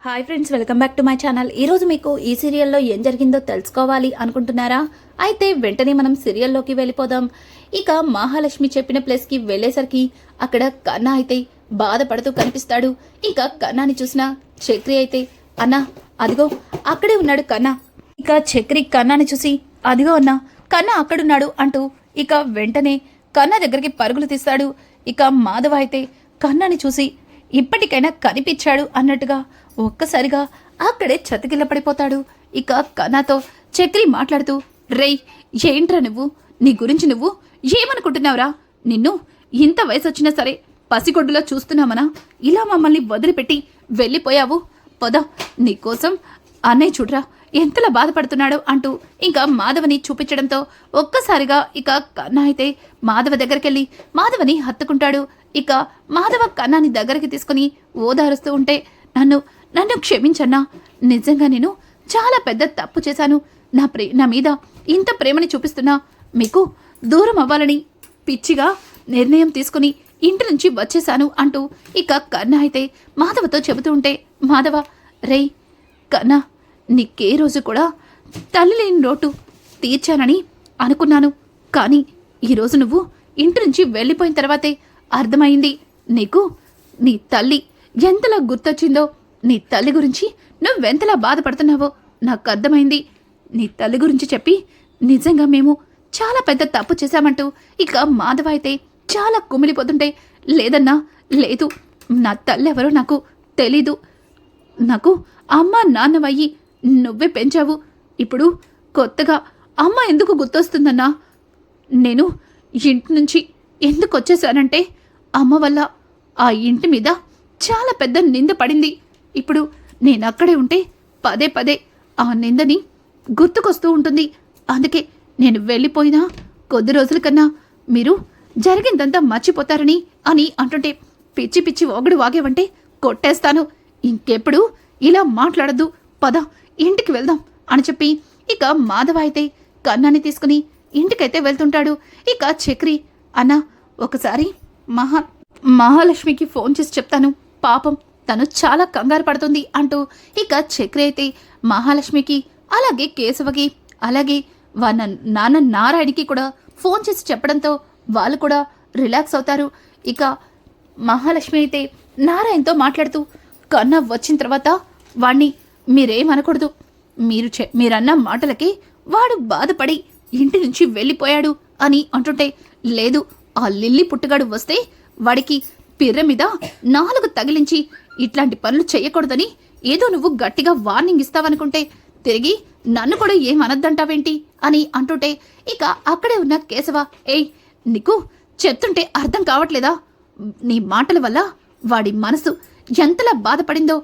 Hi friends, welcome back to my channel. ఈరోజు మీకు ఈ సీరియల్లో ఏం జరిగిందో తెలుసుకోవాలి అనుకుంటున్నారా? అయితే వెంటనే మనం సీరియల్లోకి వెళ్ళిపోదాం. ఇక మహాలక్ష్మి చెప్పిన ప్లేస్కి వెళ్ళేసరికి అక్కడ కన్నా అయితే బాధపడుతూ కనిపిస్తాడు. ఇక కన్నాని చూసిన చక్రి అయితే, అన్నా అదిగో అక్కడే ఉన్నాడు కన్నా. ఇక చక్రి కన్నాని చూసి, అదిగో అన్నా కన్నా అక్కడున్నాడు అంటూ ఇక వెంటనే కన్నా దగ్గరికి పరుగులు తీస్తాడు. ఇక మాధవ అయితే కన్నాని చూసి ఇప్పటికైనా కనిపించాడు అన్నట్టుగా ఒక్కసారిగా అక్కడే చతికిల్ల పడిపోతాడు. ఇక కన్నాతో చక్రి మాట్లాడుతూ, రేయ్ ఏంట్రా నువ్వు, నీ గురించి నువ్వు ఏమనుకుంటున్నావురా? నిన్ను ఇంత వయసు వచ్చినా సరే పసిగొడ్డులో చూస్తున్నామనా ఇలా మమ్మల్ని వదిలిపెట్టి వెళ్ళిపోయావు? పొద, నీకోసం అన్నయ్య చూడరా ఎంతలా బాధపడుతున్నాడు అంటూ ఇంకా మాధవని చూపించడంతో ఒక్కసారిగా ఇక కన్నా అయితే మాధవ దగ్గరికెళ్ళి మాధవని హత్తుకుంటాడు. ఇక మాధవ కన్నాని దగ్గరికి తీసుకుని ఓదారుస్తూ ఉంటే, నన్ను క్షమించన్నా, నిజంగా నేను చాలా పెద్ద తప్పు చేశాను. నా మీద ఇంత ప్రేమని చూపిస్తున్నా మీకు దూరం అవ్వాలని పిచ్చిగా నిర్ణయం తీసుకుని ఇంటి నుంచి వచ్చేశాను అంటూ ఇక కన్నా అయితే మాధవతో చెబుతూ ఉంటే, మాధవ రేయ్ కన్నా, నీకే రోజు కూడా తల్లి లేని లోటు తీర్చానని అనుకున్నాను. కానీ ఈరోజు నువ్వు ఇంటి నుంచి వెళ్ళిపోయిన తర్వాతే అర్థమైంది నీకు నీ తల్లి ఎంతలా గుర్తొచ్చిందో, నీ తల్లి గురించి నువ్వెంతలా బాధపడుతున్నావో నాకు అర్థమైంది. నీ తల్లి గురించి చెప్పి నిజంగా మేము చాలా పెద్ద తప్పు చేశామంటూ ఇక మాధవ అయితే చాలా కుమిలిపోతుంటే, లేదన్నా లేదు, నా తల్లి ఎవరో నాకు తెలీదు. నాకు అమ్మ నాన్నవయ్యి నువ్వే పెంచావు. ఇప్పుడు కొత్తగా అమ్మ ఎందుకు గుర్తొస్తుందన్నా? నేను ఇంటి నుంచి ఎందుకు వచ్చేసానంటే అమ్మ వల్ల ఆ ఇంటి మీద చాలా పెద్ద నింద పడింది. ఇప్పుడు నేను అక్కడే ఉంటే పదే పదే ఆ నిందని గుర్తుకొస్తూ ఉంటుంది. అందుకే నేను వెళ్ళిపోయినా కొద్ది రోజుల కన్నా మీరు జరిగిందంతా మర్చిపోతారని అని అంటుంటే, పిచ్చి పిచ్చి ఒగడు వాగేవంటే కొట్టేస్తాను. ఇంకెప్పుడు ఇలా మాట్లాడద్దు, పద ఇంటికి వెళ్దాం అని చెప్పి ఇక మాధవ అయితే కన్నాని తీసుకుని ఇంటికైతే వెళ్తుంటాడు. ఇక చక్రి, అన్న ఒకసారి మహాలక్ష్మికి ఫోన్ చేసి చెప్తాను, పాపం తను చాలా కంగారు పడుతుంది అంటూ ఇక చక్రి అయితే మహాలక్ష్మికి అలాగే కేశవకి అలాగే వాళ్ళ నాన్న నారాయణకి కూడా ఫోన్ చేసి చెప్పడంతో వాళ్ళు కూడా రిలాక్స్ అవుతారు. ఇక మహాలక్ష్మి అయితే నారాయణతో మాట్లాడుతూ, కన్నా వచ్చిన తర్వాత వాణ్ణి మీరేమనకూడదు. మీరన్న మాటలకి వాడు బాధపడి ఇంటి నుంచి వెళ్ళిపోయాడు అని అంటుంటే, లేదు, ఆ లిల్లీ పుట్టుగాడు వస్తే వాడికి పిర్ర మీద 4 తగిలించి ఇట్లాంటి పనులు చేయకూడదని ఏదో నువ్వు గట్టిగా వార్నింగ్ ఇస్తావనుకుంటే తిరిగి నన్ను కూడా ఏమనద్దంటావేంటి అని అంటుంటే ఇక అక్కడే ఉన్న కేశవ, ఏయ్ నీకు చెప్తుంటే అర్థం కావట్లేదా? నీ మాటల వల్ల వాడి మనసు ఎంతలా బాధపడిందో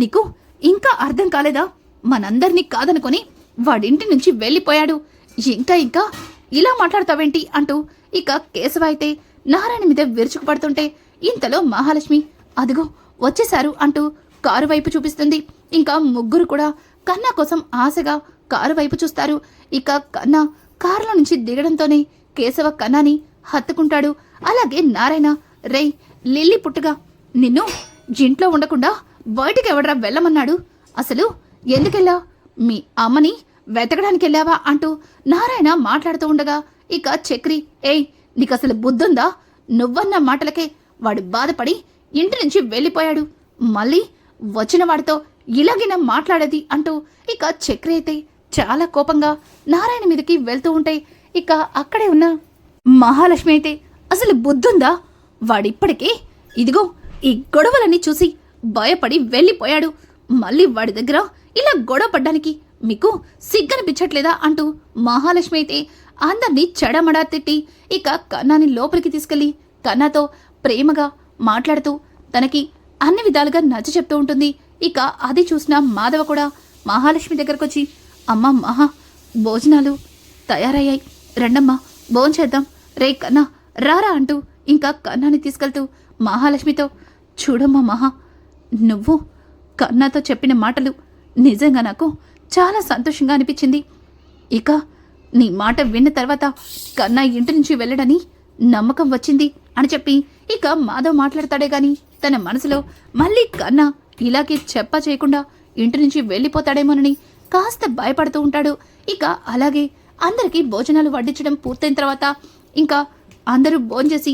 నీకు ఇంకా అర్థం కాలేదా? మనందరినీ కాదనుకొని వాడింటి నుంచి వెళ్ళిపోయాడు. ఇంకా ఇలా మాట్లాడతావేంటి అంటూ ఇక కేశవ అయితే నారాయణ మీద విరుచుకుపడుతుంటే ఇంతలో మహాలక్ష్మి, అదిగో వచ్చేశారు అంటూ కారు వైపు చూపిస్తుంది. ఇంకా ముగ్గురు కూడా కన్నా కోసం ఆశగా కారు వైపు చూస్తారు. ఇక కన్నా కారులో నుంచి దిగడంతోనే కేశవ కన్నాని హత్తుకుంటాడు. అలాగే నారాయణ, రేయ్ లిల్లీ పుట్టుగా, నిన్ను ఇంట్లో ఉండకుండా బయటికి ఎవడరా వెళ్ళమన్నాడు? అసలు ఎందుకెళ్ళా? మీ అమ్మని వెతకడానికి వెళ్ళావా అంటూ నారాయణ మాట్లాడుతూ ఉండగా ఇక చక్రి, ఏయ్ నీకసలు బుద్ధుందా? నువ్వన్న మాటలకే వాడు బాధపడి ఇంటి నుంచి వెళ్ళిపోయాడు. మళ్ళీ వచ్చిన వాడితో ఇలాగిన మాట్లాడేది అంటూ ఇక చక్రి అయితే చాలా కోపంగా నారాయణ మీదకి వెళ్తూ ఉంటే ఇక అక్కడే ఉన్న మహాలక్ష్మి అయితే, అసలు బుద్ధుందా? వాడిప్పటికే ఇదిగో ఈ గొడవలన్నీ చూసి భయపడి వెళ్ళిపోయాడు. మళ్ళీ వాడి దగ్గర ఇలా గొడవ పడ్డానికి మీకు సిగ్గనిపించట్లేదా అంటూ మహాలక్ష్మి అయితే అందరినీ చెడమడా తిట్టి ఇక కన్నాని లోపలికి తీసుకెళ్లి కన్నాతో ప్రేమగా మాట్లాడుతూ తనకి అన్ని విధాలుగా నచ్చ చెప్తూ ఉంటుంది. ఇక అది చూసిన మాధవ కూడా మహాలక్ష్మి దగ్గరకు వచ్చి, అమ్మ మహా, భోజనాలు తయారయ్యాయి, రండమ్మా భోంచేద్దాం, రే కన్నా రారా అంటూ ఇంకా కన్నాని తీసుకెళ్తూ మహాలక్ష్మితో, చూడమ్మా మహా, నువ్వు కన్నాతో చెప్పిన మాటలు నిజంగా నాకు చాలా సంతోషంగా అనిపించింది. ఇక నీ మాట విన్న తర్వాత కన్నా ఇంటి నుంచి వెళ్ళడని నమ్మకం వచ్చింది అని చెప్పి ఇక మాధవ్ మాట్లాడతాడే గాని తన మనసులో మళ్ళీ కన్నా ఇలాగే చెప్ప చేయకుండా ఇంటి నుంచి వెళ్ళిపోతాడేమోనని కాస్త భయపడుతూ ఉంటాడు. ఇక అలాగే అందరికీ భోజనాలు వడ్డించడం పూర్తయిన తర్వాత ఇంకా అందరూ భోంచేసి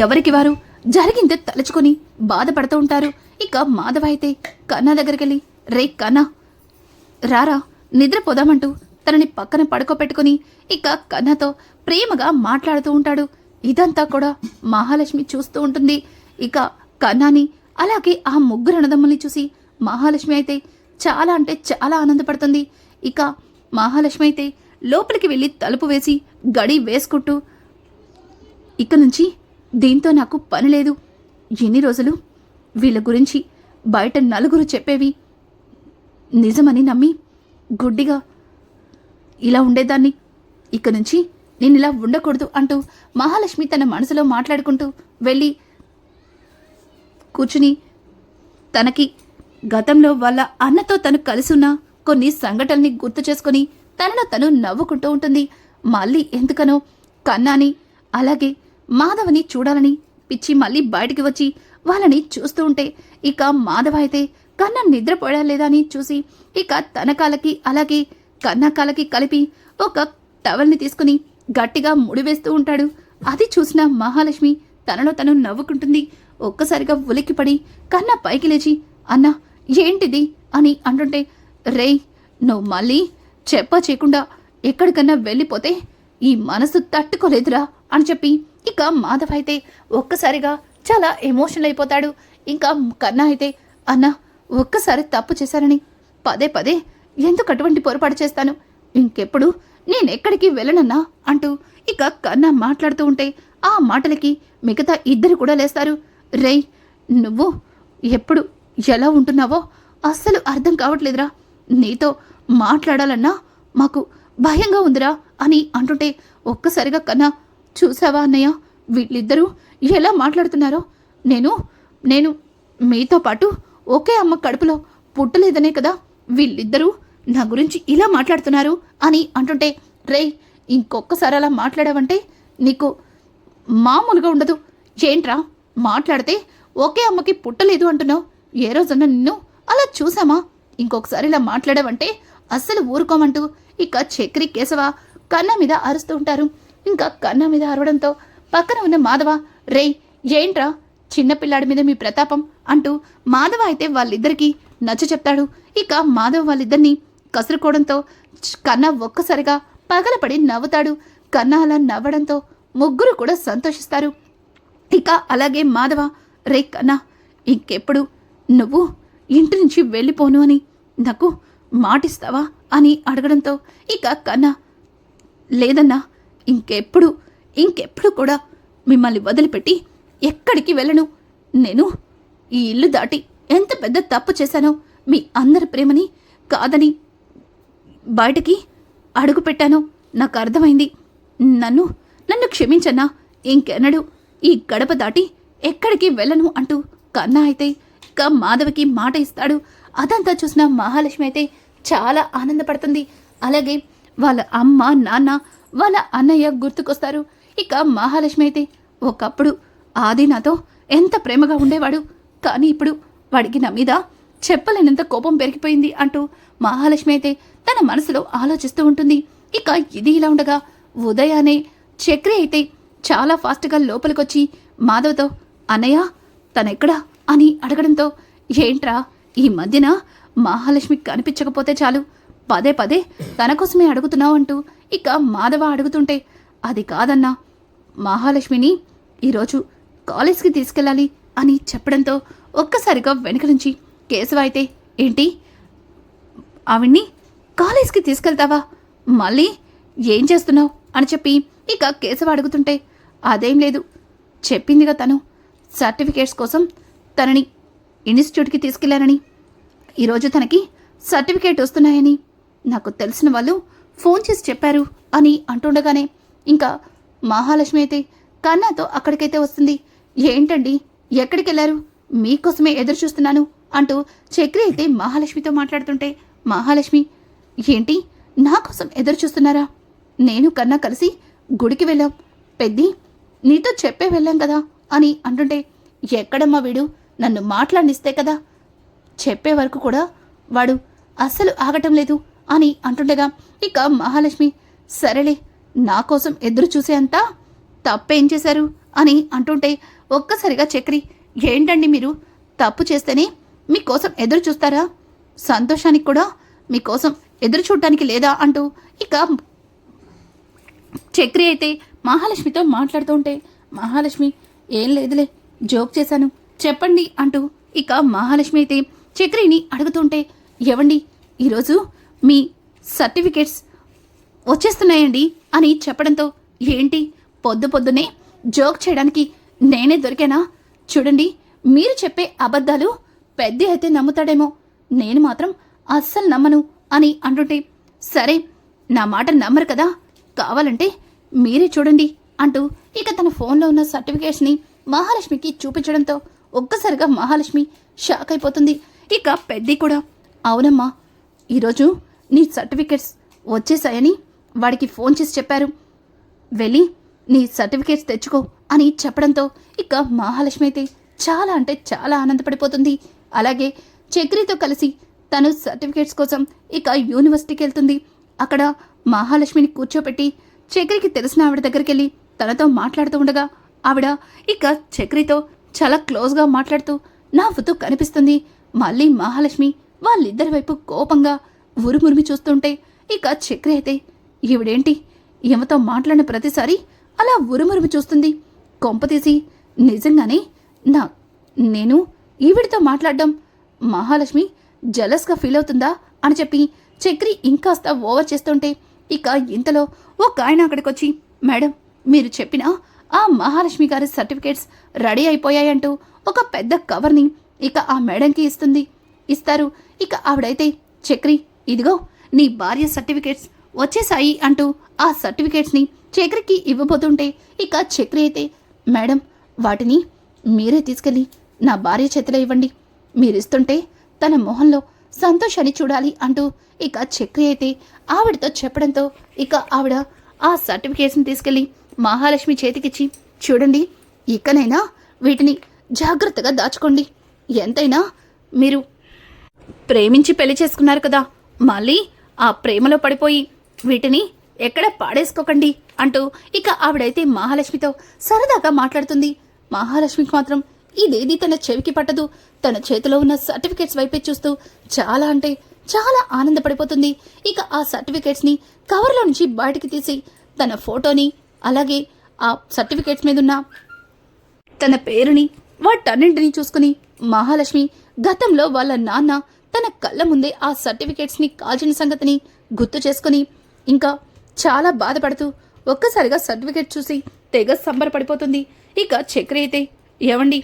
ఎవరికి వారు జరిగిందే తలుచుకొని బాధపడుతూ ఉంటారు. ఇక మాధవ అయితే కన్నా దగ్గరికి రే కన్నా రారా నిద్రపోదామంటూ తనని పక్కన పడుకోబెట్టుకుని ఇక కన్నాతో ప్రేమగా మాట్లాడుతూ ఉంటాడు. ఇదంతా కూడా మహాలక్ష్మి చూస్తూ ఉంటుంది. ఇక కన్నాని అలాగే ఆ ముగ్గురు అన్నదమ్ముల్ని చూసి మహాలక్ష్మి అయితే చాలా అంటే చాలా ఆనందపడుతుంది. ఇక మహాలక్ష్మి అయితే లోపలికి వెళ్ళి తలుపు వేసి గడి వేసుకుంటూ ఇక నుంచి దీంతో నాకు పని లేదు. ఎన్ని రోజులు వీళ్ళ గురించి బయట నలుగురు చెప్పేవి నిజమని నమ్మి గుడ్డిగా ఇలా ఉండేదాన్ని. ఇక నుంచి నేను ఇలా ఉండకూడదు అంటూ మహాలక్ష్మి తన మనసులో మాట్లాడుకుంటూ వెళ్ళి కూర్చుని తనకి గతంలో వాళ్ళ అన్నతో తను కలిసున్న కొన్ని సంఘటనల్ని గుర్తు చేసుకుని తనలో తను నవ్వుకుంటూ ఉంటుంది. మళ్ళీ ఎందుకనో కన్నాని అలాగే మాధవని చూడాలని పిచ్చి మళ్ళీ బయటికి వచ్చి వాళ్ళని చూస్తూ ఉంటే ఇక మాధవ అయితే కన్నా నిద్రపోయా లేదా అని చూసి ఇక తన కాళ్ళకి అలాగే కన్నా కాళ్ళకి కలిపి ఒక టవల్ని తీసుకుని గట్టిగా ముడివేస్తూ ఉంటాడు. అది చూసిన మహాలక్ష్మి తనలో తను నవ్వుకుంటుంది. ఒక్కసారిగా ఉలిక్కిపడి కన్నా పైకి లేచి అన్నా ఏంటిది అని అంటుంటే రేయ్ నువ్వు మళ్ళీ చెప్ప చేయకుండా ఎక్కడికన్నా వెళ్ళిపోతే ఈ మనసు తట్టుకోలేదురా అని చెప్పి ఇక మాధవ్ అయితే ఒక్కసారిగా చాలా ఎమోషనల్ అయిపోతాడు. ఇంకా కన్నా అయితే అన్నా ఒక్కసారి తప్పు చేశానని పదే పదే ఎందుకు అటువంటి పొరపాటు చేస్తాను, ఇంకెప్పుడు నేనెక్కడికి వెళ్ళనన్నా అంటూ ఇక కన్నా మాట్లాడుతూ ఉంటే ఆ మాటలకి మిగతా ఇద్దరు కూడా లేస్తారు. రేయ్ నువ్వు ఎప్పుడు ఎలా ఉంటున్నావో అస్సలు అర్థం కావట్లేదురా, నీతో మాట్లాడాలన్నా మాకు భయంగా ఉందిరా అని అంటుంటే ఒక్కసారిగా కన్నా చూసావా అన్నయ్య వీళ్ళిద్దరూ ఎలా మాట్లాడుతున్నారో, నేను మీతో పాటు ఒకే అమ్మ కడుపులో పుట్టలేదనే కదా వీళ్ళిద్దరూ నా గురించి ఇలా మాట్లాడుతున్నారు అని అంటుంటే రేయ్ ఇంకొక్కసారి అలా మాట్లాడావంటే నీకు మామూలుగా ఉండదు. ఏంట్రా మాట్లాడితే ఒకే అమ్మకి పుట్టలేదు అంటున్నావు, ఏ రోజన్నా నిన్ను అలా చూసామా, ఇంకొకసారి ఇలా మాట్లాడావంటే అస్సలు ఊరుకోమంటూ ఇక చక్రి కేశవ కన్నా మీద అరుస్తూ ఉంటారు. ఇంకా కన్నా మీద అరవడంతో పక్కన ఉన్న మాధవ రేయ్ ఏంట్రా చిన్నపిల్లాడి మీద మీ ప్రతాపం అంటూ మాధవ అయితే వాళ్ళిద్దరికీ నచ్చ చెప్తాడు. ఇక మాధవ్ వాళ్ళిద్దరినీ కసురుకోవడంతో కన్నా ఒక్కసారిగా పగలపడి నవ్వుతాడు. కన్నా అలా నవ్వడంతో ముగ్గురు కూడా సంతోషిస్తారు. ఇక అలాగే మాధవ రే కన్నా ఇంకెప్పుడు నువ్వు ఇంటి నుంచి వెళ్ళిపోను అని నాకు మాటిస్తావా అని అడగడంతో ఇక కన్నా లేదన్నా ఇంకెప్పుడు కూడా మిమ్మల్ని వదిలిపెట్టి ఎక్కడికి వెళ్ళను, నేను ఈ ఇల్లు దాటి ఎంత పెద్ద తప్పు చేశానో మీ అందరి ప్రేమని కాదని బయటికి అడుగు పెట్టానో నాకు అర్థమైంది, నన్ను క్షమించన్నా, ఇంకెన్నడూ ఈ గడప దాటి ఎక్కడికి వెళ్ళను అంటూ కన్నా అయితే ఇక మాధవికి మాట ఇస్తాడు. అదంతా చూసిన మహాలక్ష్మి అయితే చాలా ఆనందపడుతుంది. అలాగే వాళ్ళ అమ్మ నాన్న వాళ్ళ అన్నయ్య గుర్తుకొస్తారు. ఇక మహాలక్ష్మి అయితే ఒకప్పుడు ఆది నాతో ఎంత ప్రేమగా ఉండేవాడు, కానీ ఇప్పుడు వాడికి నా మీద చెప్పలేనంత కోపం పెరిగిపోయింది అంటూ మహాలక్ష్మి అయితే తన మనసులో ఆలోచిస్తూ ఉంటుంది. ఇక ఇది ఇలా ఉండగా ఉదయానే చక్రి అయితే చాలా ఫాస్ట్గా లోపలికొచ్చి మాధవ్తో అన్నయ్య తనెక్కడా అని అడగడంతో ఏంట్రా ఈ మధ్యన మహాలక్ష్మి కనిపించకపోతే చాలు పదే పదే తన కోసమే అడుగుతున్నావు అంటూ ఇక మాధవ అడుగుతుంటే అది కాదన్నా మహాలక్ష్మిని ఈరోజు కాలేజ్కి తీసుకెళ్ళాలి అని చెప్పడంతో ఒక్కసారిగా వెనక నుంచి కేశవ అయితే ఏంటి ఆవిడ్ని కాలేజ్కి తీసుకెళ్తావా, మళ్ళీ ఏం చేస్తున్నావు అని చెప్పి ఇక కేశవ అడుగుతుంటే అదేం లేదు చెప్పిందిగా తను సర్టిఫికేట్స్ కోసం తనని ఇన్స్టిట్యూట్కి తీసుకెళ్లారని, ఈరోజు తనకి సర్టిఫికేట్ వస్తున్నాయని నాకు తెలిసిన వాళ్ళు ఫోన్ చేసి చెప్పారు అని అంటుండగానే ఇంకా మహాలక్ష్మి అయితే కన్నాతో అక్కడికైతే వస్తుంది. ఏంటండి ఎక్కడికి వెళ్ళారు, మీకోసమే ఎదురు చూస్తున్నాను అంటూ చక్రి అయితే మహాలక్ష్మితో మాట్లాడుతుంటే మహాలక్ష్మి ఏంటి నా కోసం ఎదురు చూస్తున్నారా, నేను కన్నా కలిసి గుడికి వెళ్ళాం, పెద్ది నీతో చెప్పే వెళ్ళాం కదా అని అంటుంటే ఎక్కడమ్మా వీడు నన్ను మాట్లాడిస్తే కదా. చెప్పే వరకు కూడా వాడు అస్సలు ఆగటం లేదు అని అంటుండగా ఇక మహాలక్ష్మి సరేలే, నా కోసం ఎదురు చూసేంత తప్పేం చేశారు అని అంటుంటే ఒక్కసారిగా చక్రి ఏంటండి మీరు తప్పు చేస్తేనే మీకోసం ఎదురు చూస్తారా, సంతోషానికి కూడా మీకోసం ఎదురు చూడటానికి లేదా అంటూ ఇక చక్రి అయితే మహాలక్ష్మితో మాట్లాడుతూ ఉంటే మహాలక్ష్మి ఏం లేదులే జోక్ చేశాను చెప్పండి అంటూ ఇక మహాలక్ష్మి అయితే చక్రిని అడుగుతుంటే ఏవండి ఈరోజు మీ సర్టిఫికేట్స్ వచ్చేస్తున్నాయండి అని చెప్పడంతో ఏంటి పొద్దునే జోక్ చేయడానికి నేనే దొరికానా, చూడండి మీరు చెప్పే అబద్ధాలు పెద్ద అయితే నమ్ముతాడేమో, నేను మాత్రం అస్సలు నమ్మను అని అంటుంటే సరే నా మాట నమ్మరు కదా, కావాలంటే మీరే చూడండి అంటూ ఇక తన ఫోన్లో ఉన్న సర్టిఫికేట్స్ని మహాలక్ష్మికి చూపించడంతో ఒక్కసారిగా మహాలక్ష్మి షాక్ అయిపోతుంది. ఇక పెద్ది కూడా అవునమ్మా ఈరోజు నీ సర్టిఫికేట్స్ వచ్చేసాయని వాడికి ఫోన్ చేసి చెప్పారు, వెళ్ళి నీ సర్టిఫికేట్స్ తెచ్చుకో అని చెప్పడంతో ఇక మహాలక్ష్మి అయితే చాలా అంటే చాలా ఆనందపడిపోతుంది. అలాగే చక్రితో కలిసి తను సర్టిఫికేట్స్ కోసం ఇక యూనివర్సిటీకి వెళ్తుంది. అక్కడ మహాలక్ష్మిని కూర్చోపెట్టి చక్రికి తెలిసిన ఆవిడ దగ్గరికి వెళ్ళి తనతో మాట్లాడుతూ ఉండగా ఆవిడ ఇక చక్రితో చాలా క్లోజ్గా మాట్లాడుతూ నవ్వుతూ కనిపిస్తుంది. మళ్ళీ మహాలక్ష్మి వాళ్ళిద్దరి వైపు కోపంగా ఉరుమురిమి చూస్తుంటే ఇక చక్రి అయితే ఈవిడేంటి ఈమెతో మాట్లాడిన ప్రతిసారి అలా ఉరుమురుమి చూస్తుంది, కొంపతీసి నిజంగానే నేను ఈవిడితో మాట్లాడడం మహాలక్ష్మి జలస్గా ఫీల్ అవుతుందా అని చెప్పి చక్రి ఇంకాస్త ఓవర్ చేస్తుంటే ఇక ఇంతలో ఒక ఆయన అక్కడికొచ్చి మేడం మీరు చెప్పిన ఆ మహాలక్ష్మి గారి సర్టిఫికేట్స్ రెడీ అయిపోయాయంటూ ఒక పెద్ద కవర్ని ఇక ఆ మేడంకి ఇస్తారు. ఇక ఆవిడైతే చక్రి ఇదిగో నీ భార్య సర్టిఫికేట్స్ వచ్చేసాయి అంటూ ఆ సర్టిఫికేట్స్ని చక్రికి ఇవ్వబోతుంటే ఇక చక్రి అయితే మేడం వాటిని మీరే తీసుకెళ్ళి నా భార్య చేతిలో ఇవ్వండి, మీరిస్తుంటే తన మొహంలో సంతోషాన్ని చూడాలి అంటూ ఇక చక్రి అయితే ఆవిడతో చెప్పడంతో ఇక ఆవిడ ఆ సర్టిఫికేట్స్ని తీసుకెళ్ళి మహాలక్ష్మి చేతికిచ్చి చూడండి ఇకనైనా వీటిని జాగ్రత్తగా దాచుకోండి, ఎంతైనా మీరు ప్రేమించి పెళ్లి చేసుకున్నారు కదా, మళ్ళీ ఆ ప్రేమలో పడిపోయి వీటిని ఎక్కడ పాడేసుకోకండి అంటూ ఇక ఆవిడైతే మహాలక్ష్మితో సరదాగా మాట్లాడుతుంది. మహాలక్ష్మికి మాత్రం ఇదేది తన చెవికి పట్టదు. తన చేతిలో ఉన్న సర్టిఫికేట్స్ వైపే చూస్తూ చాలా అంటే చాలా ఆనందపడిపోతుంది. ఇక ఆ సర్టిఫికేట్స్ని కవర్లో నుంచి బయటికి తీసి తన ఫోటోని అలాగే ఆ సర్టిఫికేట్స్ మీద ఉన్న తన పేరుని వాటన్నింటినీ చూసుకుని మహాలక్ష్మి గతంలో వాళ్ళ నాన్న తన కళ్ళ ముందే ఆ సర్టిఫికేట్స్ని కాల్చిన సంగతిని గుర్తు చేసుకుని ఇంకా చాలా బాధపడుతూ ఒక్కసారిగా సర్టిఫికేట్ చూసి తెగ సంబరపడిపోతుంది. ఇక చక్రి అయితే ఏవండి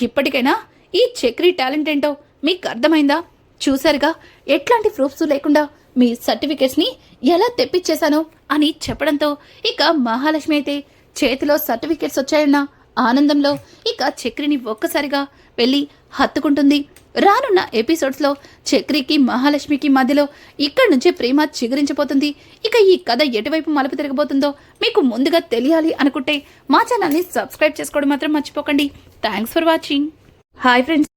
ఇప్పటికైనా ఈ చక్రి టాలెంట్ ఏంటో మీకు అర్థమైందా, చూసారుగా ఎట్లాంటి ప్రూఫ్స్ లేకుండా మీ సర్టిఫికేట్స్ని ఎలా తెప్పించేశానో అని చెప్పడంతో ఇక మహాలక్ష్మి అయితే చేతిలో సర్టిఫికేట్స్ వచ్చాయన్న ఆనందంలో ఇక చక్రిని ఒక్కసారిగా వెళ్ళి హత్తుకుంటుంది. రానున్న ఎపిసోడ్స్లో చక్రికి మహాలక్ష్మికి మధ్యలో ఇక్కడి నుంచే ప్రేమ చిగురించబోతుంది. ఇక ఈ కథ ఎటువైపు మలుపు తిరగబోతుందో మీకు ముందుగా తెలియాలి అనుకుంటే మా ఛానల్ని సబ్స్క్రైబ్ చేసుకోవడం మాత్రం మర్చిపోకండి. Thanks for watching. Hi friends.